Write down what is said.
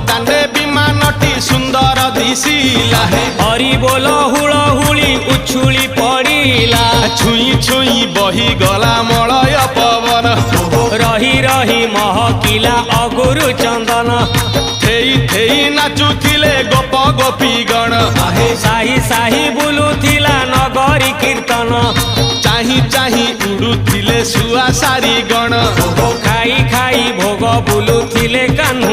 दांडे विमानटी सुंदर दिशिला हरि बोल हुलहुली उछुली पड़िला छुई छुई बही गला मलय पवन रही रही महकिला अगुरु चंदन थेई थेई नाचुथिले गोप गोपी गण साही साही बुलुथिला नगरी कीर्तन चाही चाही उड़ुथिले सुआ सारी गण खाई खाई भोग बुलुथिले कान्हा